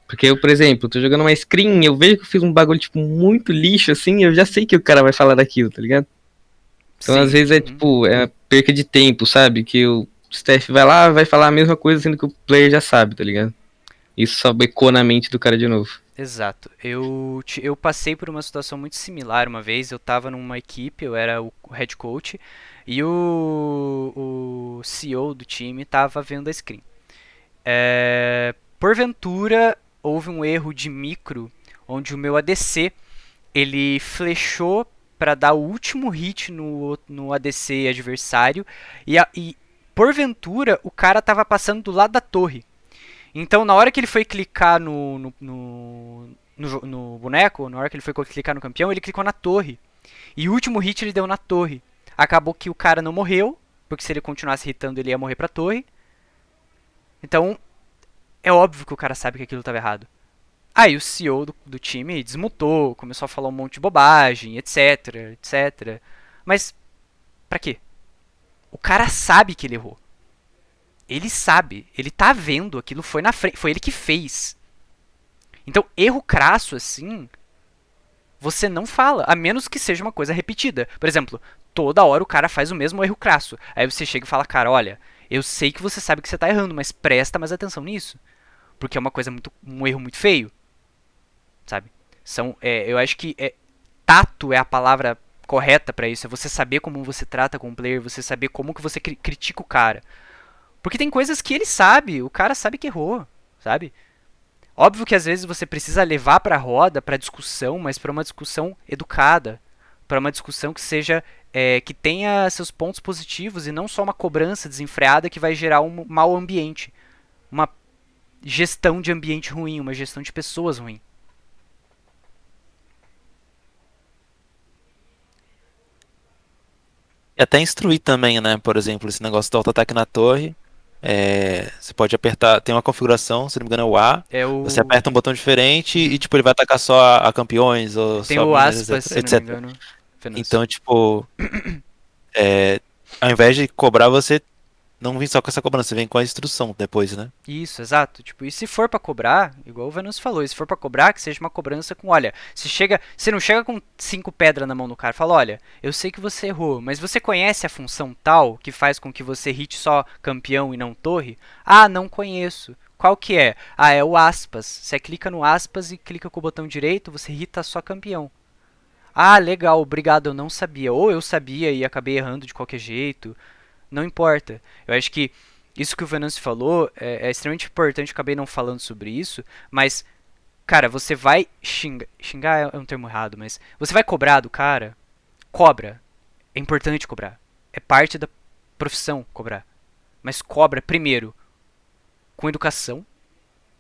Porque eu, por exemplo, tô jogando uma screen, eu vejo que eu fiz um bagulho, tipo, muito lixo, assim, eu já sei que o cara vai falar daquilo, tá ligado? Então, às Sim. vezes, tipo, é perca de tempo, sabe? Que o staff vai lá, vai falar a mesma coisa, sendo que o player já sabe, tá ligado? Isso só becou na mente do cara de novo. Exato. Eu passei por uma situação muito similar uma vez. Eu estava numa equipe, eu era o head coach, e o CEO do time estava vendo a screen. Porventura, houve um erro de micro, onde o meu ADC ele flechou para dar o último hit no ADC adversário, e porventura o cara estava passando do lado da torre. Então, na hora que ele foi clicar no boneco, na hora que ele foi clicar no campeão, ele clicou na torre. E o último hit ele deu na torre. Acabou que o cara não morreu, porque se ele continuasse hitando, ele ia morrer pra torre. Então, é óbvio que o cara sabe que aquilo estava errado. Aí o CEO do time desmutou, começou a falar um monte de bobagem, etc, etc. Mas, pra quê? O cara sabe que ele errou. Ele sabe, ele tá vendo aquilo, foi na frente, foi ele que fez. Então, erro crasso assim, você não fala, a menos que seja uma coisa repetida. Por exemplo, toda hora o cara faz o mesmo erro crasso. Aí você chega e fala, cara, olha, eu sei que você sabe que você tá errando, mas presta mais atenção nisso. Porque é uma coisa um erro muito feio. Sabe? Eu acho que tato é a palavra correta para isso. É você saber como você trata com o player, você saber como que você critica o cara. Porque tem coisas que ele sabe, o cara sabe que errou, sabe? Óbvio que às vezes você precisa levar pra roda, pra discussão, mas pra uma discussão educada, pra uma discussão que seja que tenha seus pontos positivos e não só uma cobrança desenfreada que vai gerar um mau ambiente, uma gestão de ambiente ruim, uma gestão de pessoas ruim. E até instruir também, né? Por exemplo, esse negócio do auto-ataque na torre. Você pode apertar, tem uma configuração, se não me engano é o A. É Você o aperta um botão diferente e uhum. tipo, ele vai atacar só a campeões ou Tem só o minions, aspas, etc, se não me etc. engano, Venâncio. Então, tipo, é, ao invés de cobrar, você não vem só com essa cobrança, você vem com a instrução depois, né? Isso, exato. Tipo, e se for pra cobrar, igual o Venus falou, e se for pra cobrar, que seja uma cobrança com, olha, você não chega com 5 pedras na mão do cara, fala, olha, eu sei que você errou, mas você conhece a função tal que faz com que você hite só campeão e não torre? Ah, não conheço. Qual que é? Ah, é o aspas. Você clica no aspas e clica com o botão direito, você hita só campeão. Ah, legal, obrigado, eu não sabia. Ou eu sabia e acabei errando de qualquer jeito. Não importa. Eu acho que isso que o Venâncio falou é extremamente importante. Eu acabei não falando sobre isso, mas, cara, você vai xingar. Xingar é um termo errado, mas você vai cobrar do cara? Cobra. É importante cobrar. É parte da profissão cobrar. Mas cobra, primeiro, com educação.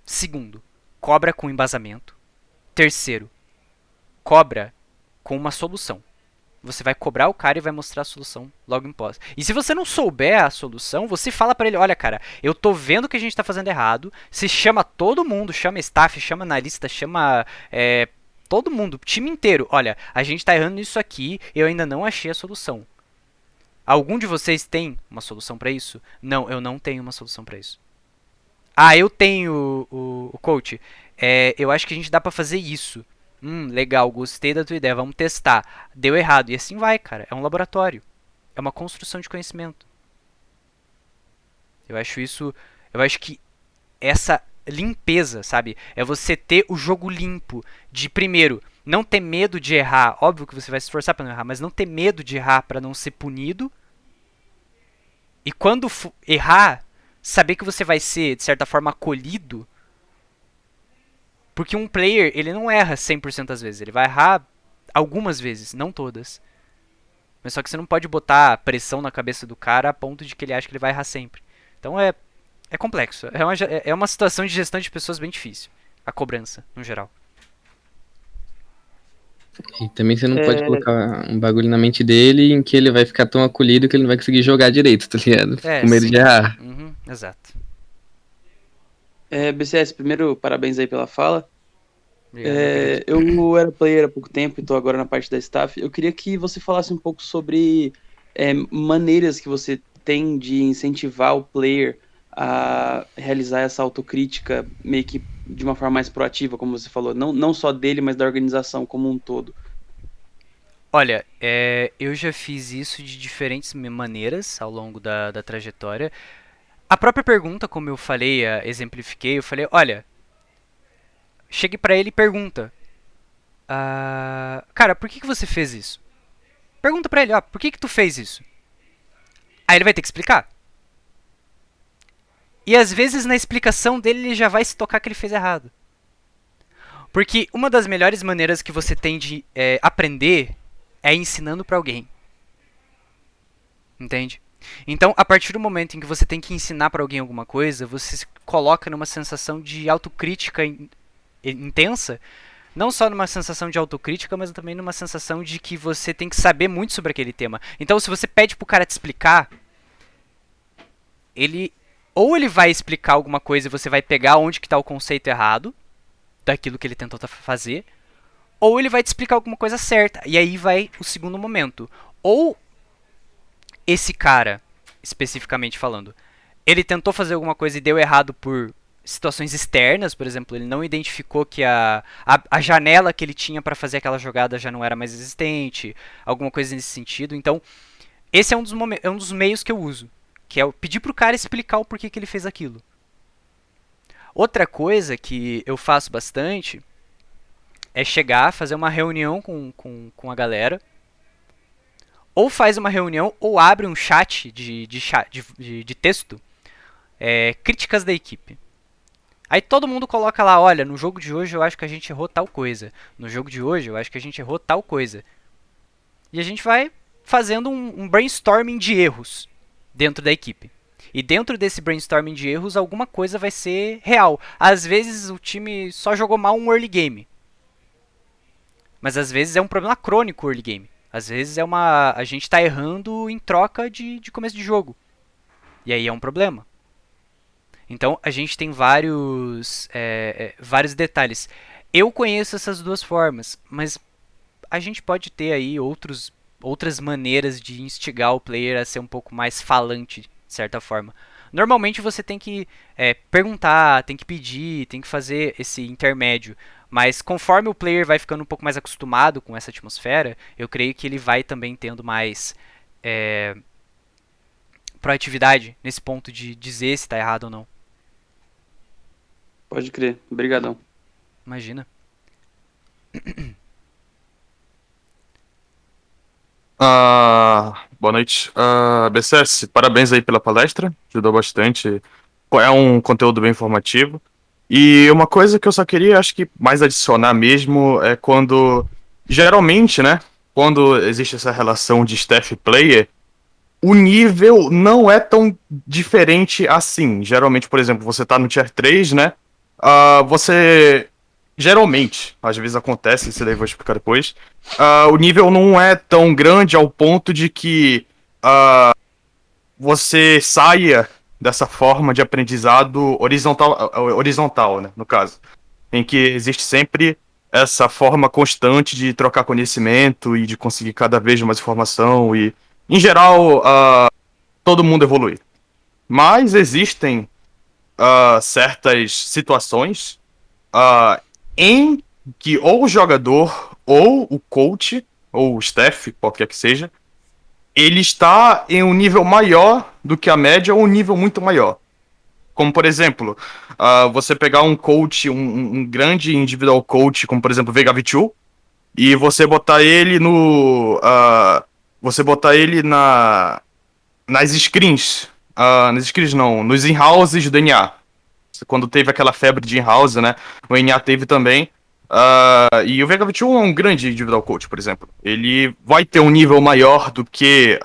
Segundo, cobra com embasamento. Terceiro, cobra com uma solução. Você vai cobrar o cara e vai mostrar a solução logo em pós. E se você não souber a solução, você fala pra ele, olha cara, eu tô vendo que a gente tá fazendo errado, se chama todo mundo, chama staff, chama analista, chama todo mundo, time inteiro. Olha, a gente tá errando nisso aqui, eu ainda não achei a solução. Algum de vocês tem uma solução pra isso? Não, eu não tenho uma solução pra isso. Ah, eu tenho o coach. Eu acho que a gente dá pra fazer isso. Legal, gostei da tua ideia, vamos testar. Deu errado. E assim vai, cara. É um laboratório. É uma construção de conhecimento. Eu acho isso. Eu acho que essa limpeza, sabe? É você ter o jogo limpo. De, primeiro, não ter medo de errar. Óbvio que você vai se esforçar pra não errar, mas não ter medo de errar pra não ser punido. E quando errar, saber que você vai ser, de certa forma, acolhido. Porque um player, ele não erra 100% das vezes. Ele vai errar algumas vezes, não todas. Mas só que você não pode botar pressão na cabeça do cara a ponto de que ele acha que ele vai errar sempre. Então é complexo. É uma situação de gestão de pessoas bem difícil. A cobrança, no geral. E também você não pode colocar um bagulho na mente dele em que ele vai ficar tão acolhido que ele não vai conseguir jogar direito, tá ligado? Com medo de errar. Uhum, exato. BCS, primeiro, parabéns aí pela fala. Obrigado, Eu era player há pouco tempo e tô agora na parte da staff. Eu queria que você falasse um pouco sobre maneiras que você tem de incentivar o player a realizar essa autocrítica meio que de uma forma mais proativa, como você falou. Não só dele, mas da organização como um todo. Olha, eu já fiz isso de diferentes maneiras ao longo da trajetória. A própria pergunta, como eu falei, exemplifiquei, eu falei, olha, chegue pra ele e pergunta, cara, por que você fez isso? Pergunta pra ele, por que tu fez isso? Aí ele vai ter que explicar. E às vezes na explicação dele ele já vai se tocar que ele fez errado. Porque uma das melhores maneiras que você tem de aprender é ensinando pra alguém. Entende? Então, a partir do momento em que você tem que ensinar pra alguém alguma coisa, você se coloca numa sensação de autocrítica intensa. Não só numa sensação de autocrítica, mas também numa sensação de que você tem que saber muito sobre aquele tema. Então, se você pede pro cara te explicar, ou ele vai explicar alguma coisa e você vai pegar onde que tá o conceito errado daquilo que ele tentou fazer, ou ele vai te explicar alguma coisa certa. E aí vai o segundo momento. Ou esse cara, especificamente falando, ele tentou fazer alguma coisa e deu errado por situações externas, por exemplo, ele não identificou que a janela que ele tinha para fazer aquela jogada já não era mais existente, alguma coisa nesse sentido. Então, esse é um dos meios que eu uso, que é pedir pro cara explicar o porquê que ele fez aquilo. Outra coisa que eu faço bastante é chegar, fazer uma reunião com a galera, ou faz uma reunião, ou abre um chat de texto, críticas da equipe. Aí todo mundo coloca lá, olha, no jogo de hoje eu acho que a gente errou tal coisa. No jogo de hoje eu acho que a gente errou tal coisa. E a gente vai fazendo um brainstorming de erros dentro da equipe. E dentro desse brainstorming de erros, alguma coisa vai ser real. Às vezes o time só jogou mal um early game. Mas às vezes é um problema crônico o early game. Às vezes a gente tá errando em troca de começo de jogo. E aí é um problema. Então a gente tem vários detalhes. Eu conheço essas duas formas, mas a gente pode ter aí outras maneiras de instigar o player a ser um pouco mais falante, de certa forma. Normalmente você tem que perguntar, tem que pedir, tem que fazer esse intermédio. Mas conforme o player vai ficando um pouco mais acostumado com essa atmosfera, eu creio que ele vai também tendo mais proatividade nesse ponto de dizer se está errado ou não. Pode crer. Obrigadão. Imagina. Boa noite. BCS, parabéns aí pela palestra, ajudou bastante. É um conteúdo bem informativo. E uma coisa que eu só queria, acho que mais adicionar mesmo, é quando, geralmente, né, quando existe essa relação de staff player, o nível não é tão diferente assim. Geralmente, por exemplo, você tá no Tier 3, né, você... Geralmente, às vezes acontece, isso daí eu vou explicar depois, o nível não é tão grande ao ponto de que você saia dessa forma de aprendizado horizontal, né, no caso, em que existe sempre essa forma constante de trocar conhecimento e de conseguir cada vez mais informação e, em geral, todo mundo evolui. Mas existem certas situações em que ou o jogador, ou o coach, ou o staff, qualquer que seja, ele está em um nível maior do que a média ou um nível muito maior. Como, por exemplo, você pegar um coach, um grande individual coach, como, por exemplo, o Vega V2, e você botar ele no... você botar ele nas screens. Nas screens não, nos in-houses do NA. Quando teve aquela febre de in-house, né? O NA teve também. E o Vega V2 é um grande individual coach, por exemplo. Ele vai ter um nível maior do que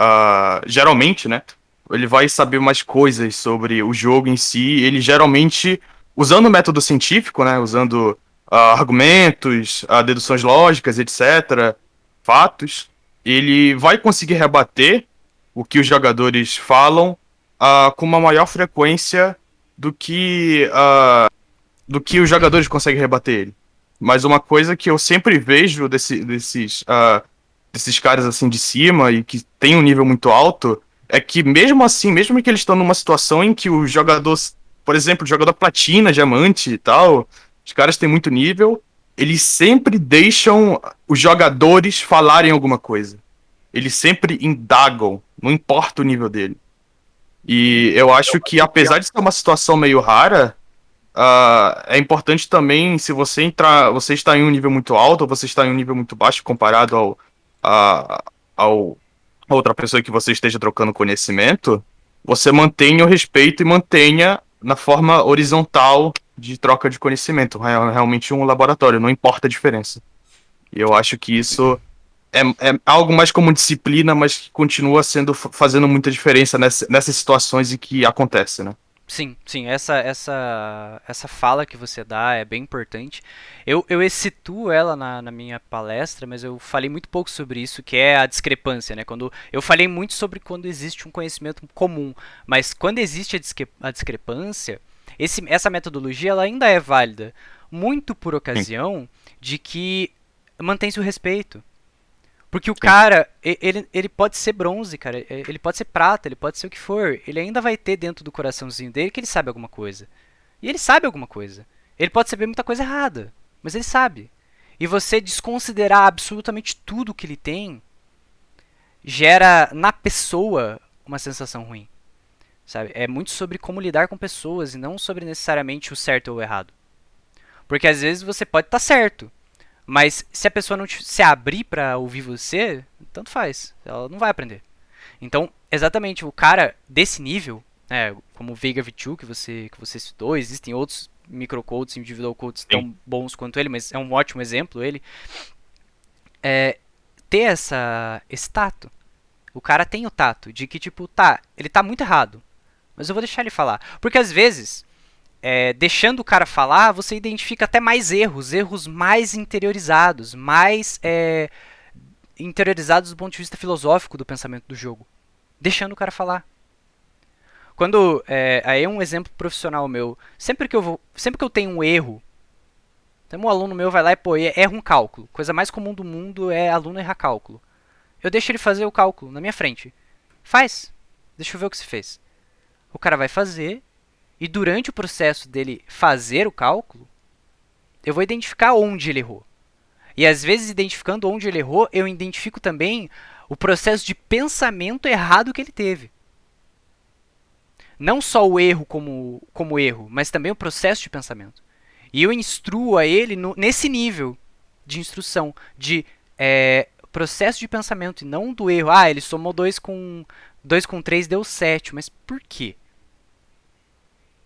geralmente, né? Ele vai saber mais coisas sobre o jogo em si. Ele geralmente, usando o método científico, né? Usando argumentos, deduções lógicas, etc., fatos, ele vai conseguir rebater o que os jogadores falam com uma maior frequência do que, do que os jogadores conseguem rebater ele. Mas uma coisa que eu sempre vejo desses caras assim de cima e que tem um nível muito alto é que mesmo assim, mesmo que eles estão numa situação em que o jogador, por exemplo, o jogador platina, diamante e tal, os caras têm muito nível, eles sempre deixam os jogadores falarem alguma coisa. Eles sempre indagam, não importa o nível dele. E eu acho que, apesar de ser uma situação meio rara, é importante também, se você está em um nível muito alto ou você está em um nível muito baixo comparado ao a outra pessoa que você esteja trocando conhecimento, você mantenha o respeito e mantenha na forma horizontal de troca de conhecimento. É realmente um laboratório, não importa a diferença. E eu acho que isso é algo mais como disciplina, mas que continua fazendo muita diferença nessas situações em que acontece, né? Sim, sim, essa fala que você dá é bem importante. Eu excetuo ela na minha palestra, mas eu falei muito pouco sobre isso, que é a discrepância, né? Quando eu falei muito sobre quando existe um conhecimento comum, mas quando existe a discrepância, essa metodologia ela ainda é válida, muito por ocasião de que mantém-se o respeito. Porque o cara, ele pode ser bronze, cara. Ele pode ser prata, ele pode ser o que for. Ele ainda vai ter dentro do coraçãozinho dele que ele sabe alguma coisa. E ele sabe alguma coisa. Ele pode saber muita coisa errada, mas ele sabe. E você desconsiderar absolutamente tudo que ele tem gera na pessoa uma sensação ruim. Sabe? É muito sobre como lidar com pessoas e não sobre necessariamente o certo ou o errado. Porque às vezes você pode estar certo, mas se a pessoa não se abrir pra ouvir você, tanto faz. Ela não vai aprender. Então, exatamente, o cara desse nível, né, como o Vega V2 que você citou, existem outros microcodes, individual codes tão bons quanto ele, mas é um ótimo exemplo ele. Ter esse tato. O cara tem o tato de que, tipo, ele tá muito errado, mas eu vou deixar ele falar. Porque às vezes, deixando o cara falar, você identifica até mais erros mais interiorizados, mais interiorizados do ponto de vista filosófico do pensamento do jogo. Deixando o cara falar. Quando, aí é um exemplo profissional meu, sempre que eu tenho um erro, então um aluno meu vai lá e erra um cálculo. Coisa mais comum do mundo é aluno errar cálculo. Eu deixo ele fazer o cálculo na minha frente. Faz. Deixa eu ver o que você fez. O cara vai fazer. E durante o processo dele fazer o cálculo, eu vou identificar onde ele errou. E às vezes, identificando onde ele errou, eu identifico também o processo de pensamento errado que ele teve. Não só o erro como erro, mas também o processo de pensamento. E eu instruo a ele nesse nível de instrução, de processo de pensamento, e não do erro. Ele somou 2 com 3 deu 7, mas por quê?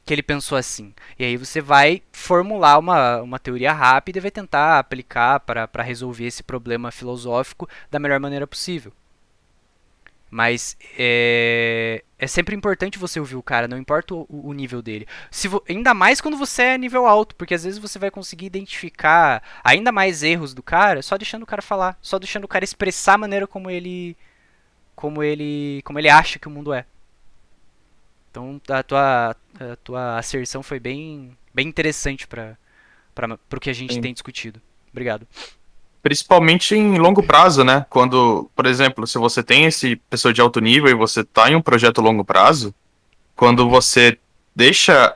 Que ele pensou assim. E aí você vai formular uma teoria rápida e vai tentar aplicar para resolver esse problema filosófico da melhor maneira possível. Mas é sempre importante você ouvir o cara, não importa o nível dele. Ainda mais quando você é nível alto, porque às vezes você vai conseguir identificar ainda mais erros do cara só deixando o cara falar, só deixando o cara expressar a maneira como ele acha que o mundo é. Então a tua asserção foi bem interessante para o que a gente tem discutido. Obrigado. Principalmente em longo prazo, né? Quando, por exemplo, se você tem esse pessoa de alto nível e você tá em um projeto a longo prazo, quando você deixa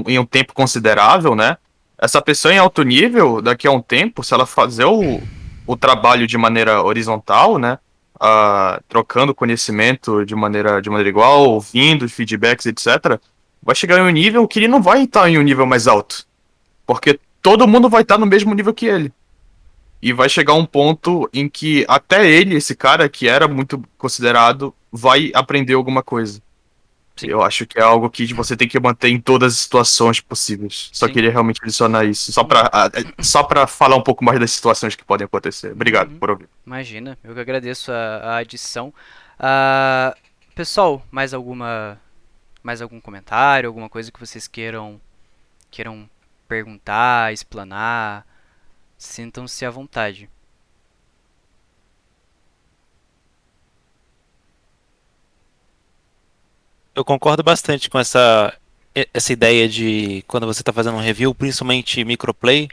em um tempo considerável, né? Essa pessoa em alto nível, daqui a um tempo, se ela fazer o trabalho de maneira horizontal, né? trocando conhecimento de maneira igual, ouvindo feedbacks, etc., vai chegar em um nível que ele não vai estar em um nível mais alto. Porque todo mundo vai estar no mesmo nível que ele. E vai chegar um ponto em que até ele, esse cara que era muito considerado, vai aprender alguma coisa. Sim. Eu acho que é algo que você tem que manter em todas as situações possíveis. Só Sim. queria realmente adicionar isso. Só pra falar um pouco mais das situações que podem acontecer. Obrigado por ouvir. Imagina, eu que agradeço a adição. Ah, pessoal, mais algum comentário, alguma coisa que vocês queiram perguntar, explanar? Sintam-se à vontade. Eu concordo bastante com essa ideia de quando você está fazendo um review, principalmente microplay,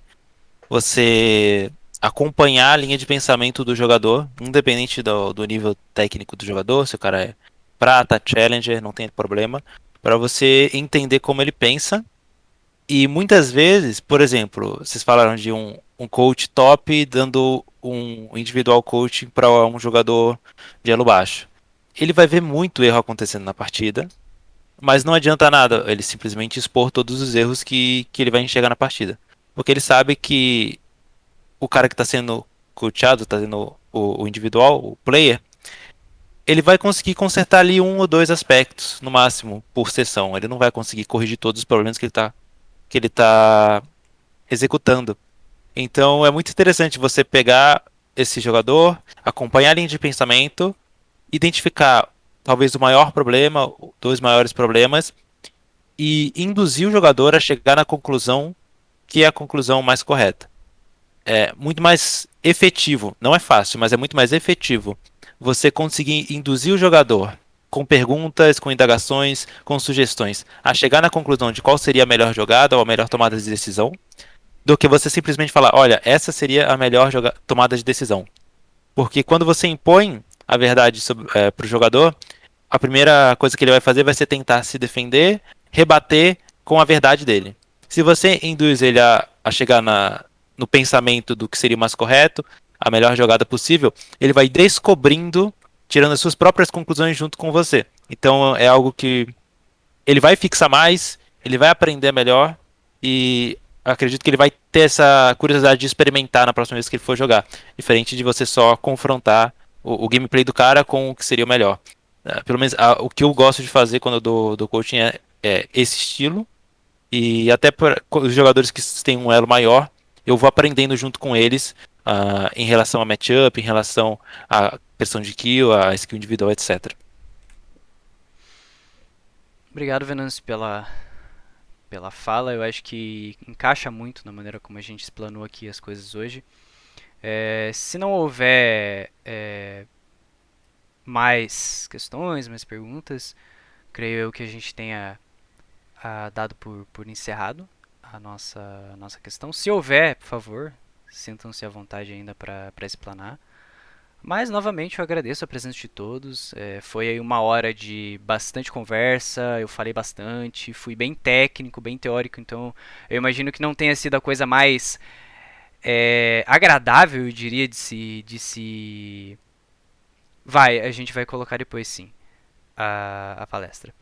você acompanhar a linha de pensamento do jogador, independente do nível técnico do jogador, se o cara é prata, challenger, não tem problema, para você entender como ele pensa. E muitas vezes, por exemplo, vocês falaram de um coach top dando um individual coaching para um jogador de elo baixo. Ele vai ver muito erro acontecendo na partida, mas não adianta nada ele simplesmente expor todos os erros que ele vai enxergar na partida. Porque ele sabe que o cara que está sendo coachado, está sendo o individual, o player, ele vai conseguir consertar ali um ou dois aspectos, no máximo, por sessão. Ele não vai conseguir corrigir todos os problemas que ele tá executando. Então é muito interessante você pegar esse jogador, acompanhar a linha de pensamento, identificar talvez o maior problema, dois maiores problemas, e induzir o jogador a chegar na conclusão que é a conclusão mais correta. É muito mais efetivo, não é fácil, mas é muito mais efetivo você conseguir induzir o jogador com perguntas, com indagações, com sugestões, a chegar na conclusão de qual seria a melhor jogada ou a melhor tomada de decisão, do que você simplesmente falar, olha, essa seria a melhor tomada de decisão. Porque quando você impõe a verdade para o jogador, a primeira coisa que ele vai fazer vai ser tentar se defender, rebater com a verdade dele. Se você induz ele a chegar no pensamento do que seria o mais correto, a melhor jogada possível, ele vai descobrindo, tirando as suas próprias conclusões junto com você. Então é algo que ele vai fixar mais, ele vai aprender melhor e acredito que ele vai ter essa curiosidade de experimentar na próxima vez que ele for jogar. Diferente de você só confrontar o gameplay do cara com o que seria o melhor. Pelo menos o que eu gosto de fazer quando eu dou coaching é esse estilo. E até para os jogadores que têm um elo maior, eu vou aprendendo junto com eles em relação a matchup, em relação à questão de kill, a skill individual, etc. Obrigado, Venâncio, pela fala. Eu acho que encaixa muito na maneira como a gente explanou aqui as coisas hoje. Se não houver mais questões, mais perguntas, creio eu que a gente tenha dado por encerrado a nossa questão. Se houver, por favor, sintam-se à vontade ainda para explanar. Mas, novamente, eu agradeço a presença de todos. Foi aí uma hora de bastante conversa, eu falei bastante, fui bem técnico, bem teórico, então eu imagino que não tenha sido a coisa mais agradável, eu diria, de se. Vai, a gente vai colocar depois sim a palestra.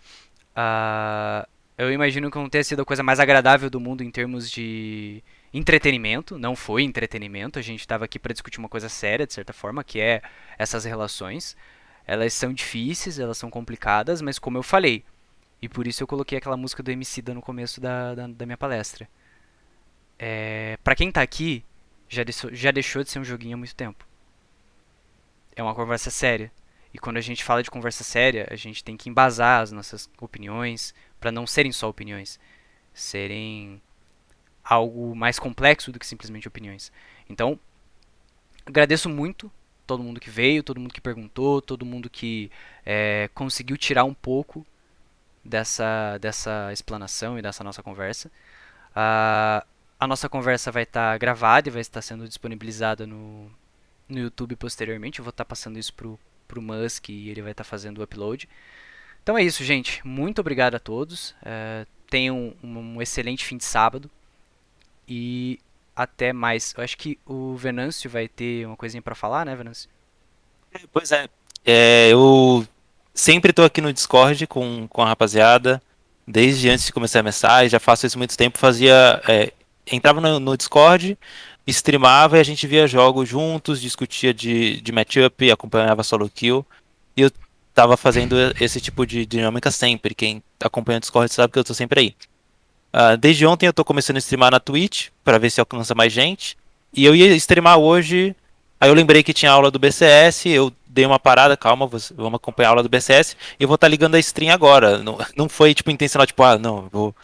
Eu imagino que não tenha sido a coisa mais agradável do mundo em termos de entretenimento. Não foi entretenimento. A gente estava aqui para discutir uma coisa séria, de certa forma, que é essas relações. Elas são difíceis, elas são complicadas, mas como eu falei, e por isso eu coloquei aquela música do Emicida no começo da minha palestra. Para quem tá aqui, já deixou de ser um joguinho há muito tempo. É uma conversa séria. E quando a gente fala de conversa séria, a gente tem que embasar as nossas opiniões para não serem só opiniões, serem algo mais complexo do que simplesmente opiniões. Então, agradeço muito todo mundo que veio, todo mundo que perguntou, todo mundo que conseguiu tirar um pouco dessa explanação e dessa nossa conversa. A nossa conversa vai estar gravada e vai estar sendo disponibilizada no YouTube posteriormente. Eu vou estar passando isso pro Musk e ele vai estar fazendo o upload. Então é isso, gente. Muito obrigado a todos. Tenham um excelente fim de sábado. E até mais. Eu acho que o Venâncio vai ter uma coisinha para falar, né, Venâncio? Pois é. Eu sempre tô aqui no Discord com a rapaziada, desde antes de começar a MSI, já faço isso há muito tempo, entrava no Discord, streamava e a gente via jogos juntos, discutia de matchup, acompanhava solo kill, e eu tava fazendo esse tipo de dinâmica sempre, quem acompanha o Discord sabe que eu tô sempre aí. Desde ontem eu tô começando a streamar na Twitch, pra ver se alcança mais gente. E eu ia streamar hoje. Aí eu lembrei que tinha aula do BCS. Eu dei uma parada, calma, vamos acompanhar a aula do BCS. E eu vou estar ligando a stream agora. Não, não foi tipo intencional, tipo, não, vou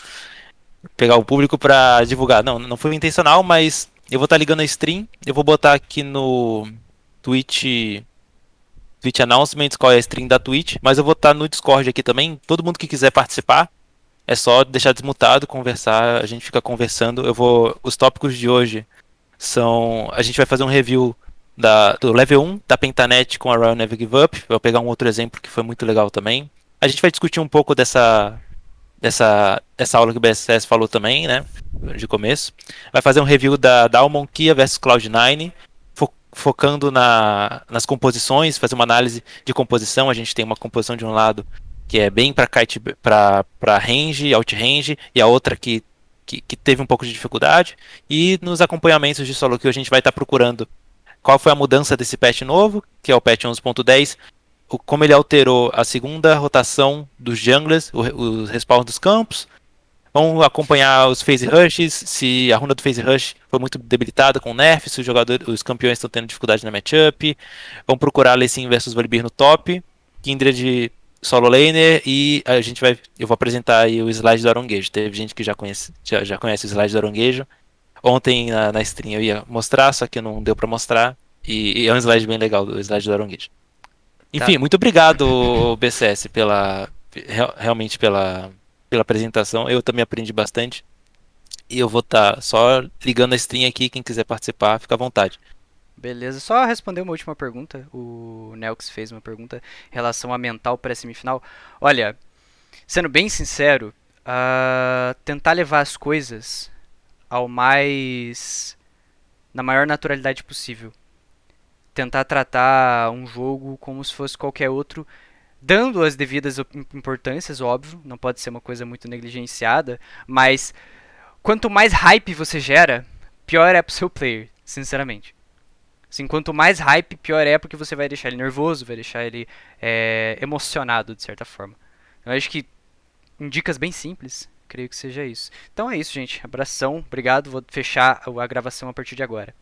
pegar o público pra divulgar. Não, não foi intencional, mas eu vou estar ligando a stream. Eu vou botar aqui no Twitch, Twitch Announcements qual é a stream da Twitch. Mas eu vou estar no Discord aqui também. Todo mundo que quiser participar. É só deixar desmutado, conversar, a gente fica conversando. Os tópicos de hoje são, a gente vai fazer um review do level 1 da Pentanet com a Royal Never Give Up. Vou pegar um outro exemplo que foi muito legal também. A gente vai discutir um pouco dessa aula que o BSS falou também, né, de começo. Vai fazer um review da Almon Kia versus Cloud9, focando nas composições, fazer uma análise de composição. A gente tem uma composição de um lado que é bem para kite, para range, outrange, e a outra que teve um pouco de dificuldade. E nos acompanhamentos de solo que a gente vai estar procurando qual foi a mudança desse patch novo, que é o patch 11.10, como ele alterou a segunda rotação dos junglers, os respawns dos campos. Vamos acompanhar os phase rushes, se a runa do phase rush foi muito debilitada com o nerf, se os campeões estão tendo dificuldade na matchup. Vamos procurar Lee versus Volibear no top, Kindred solo laner e eu vou apresentar aí o slide do Aronguejo. Teve gente que já conhece o slide do Aronguejo. Ontem na stream eu ia mostrar, só que não deu pra mostrar. E é um slide bem legal, o slide do Aronguejo. Tá. Enfim, muito obrigado, BCS, realmente pela apresentação. Eu também aprendi bastante. E eu vou estar só ligando a stream aqui. Quem quiser participar, fica à vontade. Beleza, só responder uma última pergunta. O Nelx fez uma pergunta em relação a mental pré-semifinal. Olha, sendo bem sincero, tentar levar as coisas ao na maior naturalidade possível. Tentar tratar um jogo como se fosse qualquer outro, dando as devidas importâncias, óbvio, não pode ser uma coisa muito negligenciada, mas quanto mais hype você gera, pior é pro seu player, sinceramente. Assim, quanto mais hype, pior é porque você vai deixar ele nervoso, vai deixar ele emocionado, de certa forma. Eu acho que, em dicas bem simples, creio que seja isso. Então é isso, gente. Abração, obrigado. Vou fechar a gravação a partir de agora.